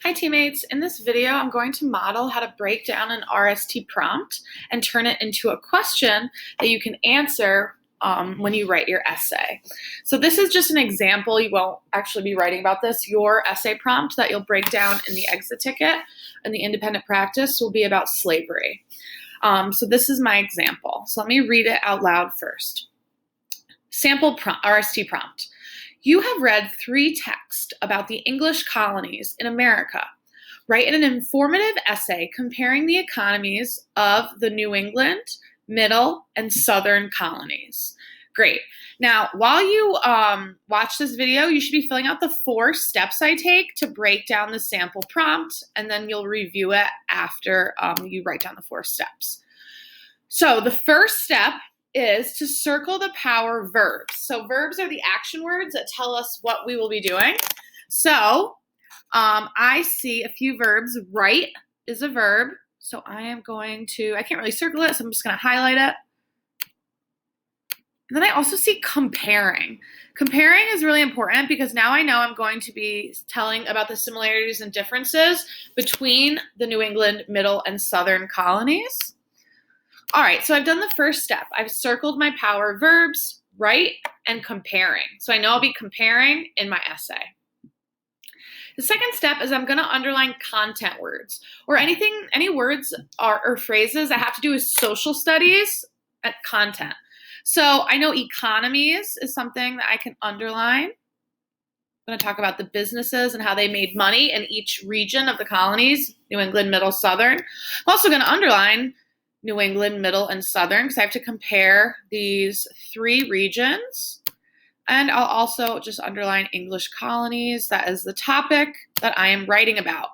Hi teammates, in this video I'm going to model how to break down an RST prompt and turn it into a question that you can answer when you write your essay. So this is just an example. You won't actually be writing about this. Your essay prompt that you'll break down in the exit ticket and the independent practice will be about slavery. So this is my example. So let me read it out loud first. Sample RST prompt. You have read 3 texts about the English colonies in America. Write an informative essay comparing the economies of the New England, Middle, and Southern colonies. Great. Now, while you watch this video, you should be filling out the 4 steps I take to break down the sample prompt, and then you'll review it after you write down the 4 steps. So the first step is to circle the power verbs. So verbs are the action words that tell us what we will be doing. So I see a few verbs. Write is a verb. So I can't really circle it, so I'm just going to highlight it. And then I also see comparing. Comparing is really important because now I know I'm going to be telling about the similarities and differences between the New England, Middle, and Southern colonies. All right, so I've done the first step. I've circled my power verbs, write, and comparing. So I know I'll be comparing in my essay. The second step is I'm going to underline content words or any words or phrases that have to do with social studies at content. So I know economies is something that I can underline. I'm going to talk about the businesses and how they made money in each region of the colonies, New England, Middle, Southern. I'm also going to underline New England, Middle, and Southern because I have to compare these 3 regions. And I'll also just underline English colonies. That is the topic that I am writing about.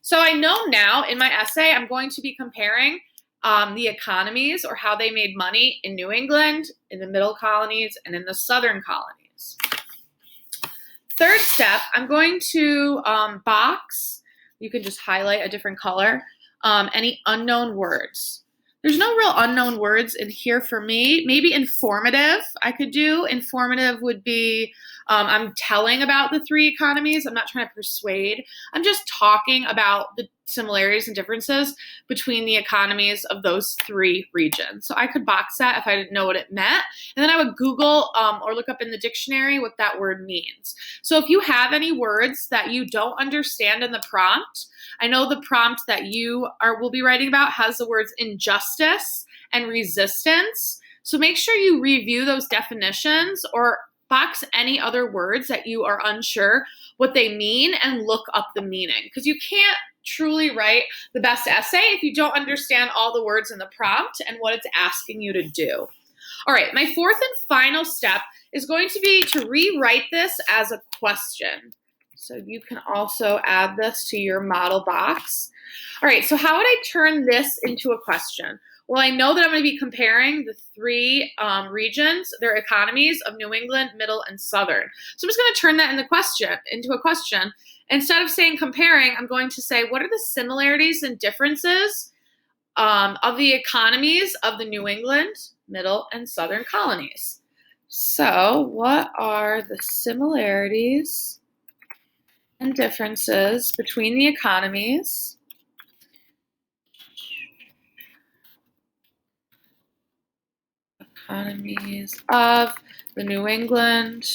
So I know now in my essay I'm going to be comparing the economies or how they made money in New England, in the Middle colonies, and in the Southern colonies. Third step, I'm going to box, you can just highlight a different color, any unknown words. There's no real unknown words in here for me. Maybe informative I could do. Informative would be I'm telling about the 3 economies. I'm not trying to persuade. I'm just talking about the similarities and differences between the economies of those 3 regions. So I could box that if I didn't know what it meant. And then I would Google or look up in the dictionary what that word means. So if you have any words that you don't understand in the prompt, I know the prompt that you will be writing about has the words injustice and resistance. So make sure you review those definitions or box any other words that you are unsure what they mean and look up the meaning. Because you can't truly write the best essay if you don't understand all the words in the prompt and what it's asking you to do. All right, my 4th and final step is going to be to rewrite this as a question. So you can also add this to your model box. All right, so how would I turn this into a question? Well, I know that I'm going to be comparing the 3 regions, their economies of New England, Middle, and Southern. So I'm just going to turn that into a question. Instead of saying comparing, I'm going to say, what are the similarities and differences of the economies of the New England, Middle, and Southern colonies? So what are the similarities and differences between the economies of the New England,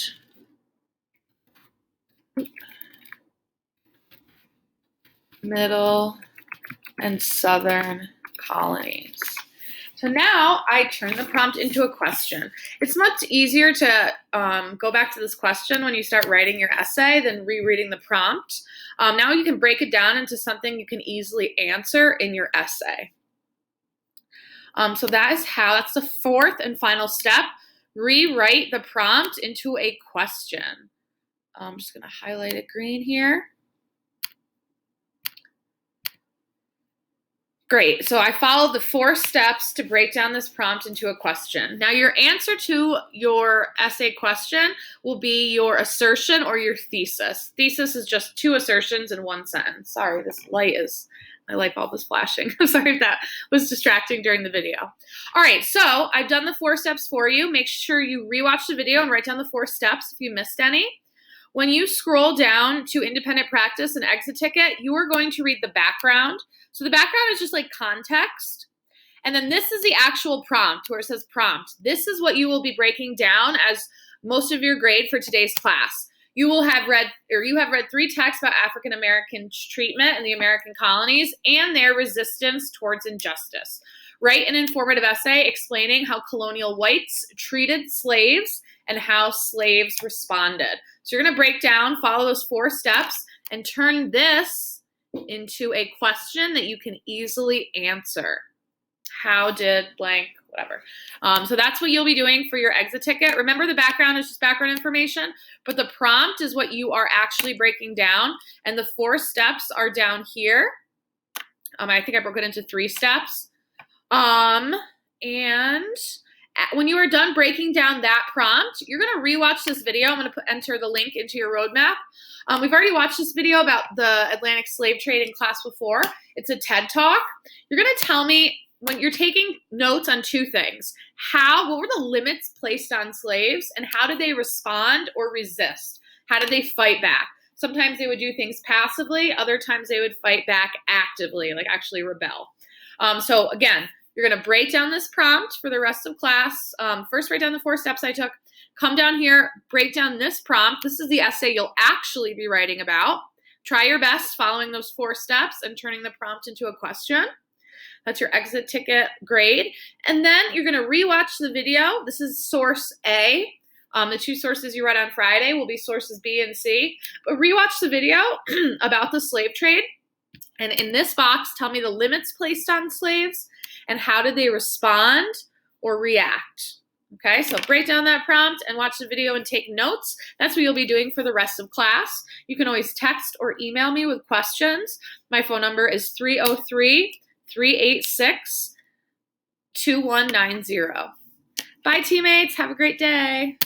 Middle, and Southern colonies? So now I turn the prompt into a question. It's much easier to go back to this question when you start writing your essay than rereading the prompt. Now you can break it down into something you can easily answer in your essay. So that's the 4th and final step. Rewrite the prompt into a question. I'm just going to highlight it green here. Great, so I followed the 4 steps to break down this prompt into a question. Now your answer to your essay question will be your assertion or your thesis. Thesis is just 2 assertions in 1 sentence. Sorry, my light bulb is flashing. I'm sorry if that was distracting during the video. All right, so I've done the 4 steps for you. Make sure you rewatch the video and write down the 4 steps if you missed any. When you scroll down to independent practice and exit ticket, you are going to read the background. So the background is just like context. And then this is the actual prompt where it says prompt. This is what you will be breaking down as most of your grade for today's class. You have read 3 texts about African American treatment in the American colonies and their resistance towards injustice. Write an informative essay explaining how colonial whites treated slaves and how slaves responded. So you're going to break down, follow those 4 steps, and turn this into a question that you can easily answer. How did blank, whatever. So that's what you'll be doing for your exit ticket. Remember, the background is just background information, but the prompt is what you are actually breaking down, and the 4 steps are down here. I think I broke it into 3 steps. And when you are done breaking down that prompt, you're going to rewatch this video. I'm going to enter the link into your roadmap. We've already watched this video about the Atlantic slave trade in class before. It's a TED Talk. You're going to tell me, when you're taking notes on 2 things, what were the limits placed on slaves, and how did they respond or resist? How did they fight back? Sometimes they would do things passively. Other times they would fight back actively, like actually rebel. So again, you're going to break down this prompt for the rest of class. First, write down the 4 steps I took. Come down here, break down this prompt. This is the essay you'll actually be writing about. Try your best following those 4 steps and turning the prompt into a question. That's your exit ticket grade. And then you're going to rewatch the video. This is source A. The 2 sources you read on Friday will be sources B and C. But rewatch the video about the slave trade. And in this box, tell me the limits placed on slaves and how did they respond or react. Okay, so break down that prompt and watch the video and take notes. That's what you'll be doing for the rest of class. You can always text or email me with questions. My phone number is 303-386-2190. Bye, teammates. Have a great day.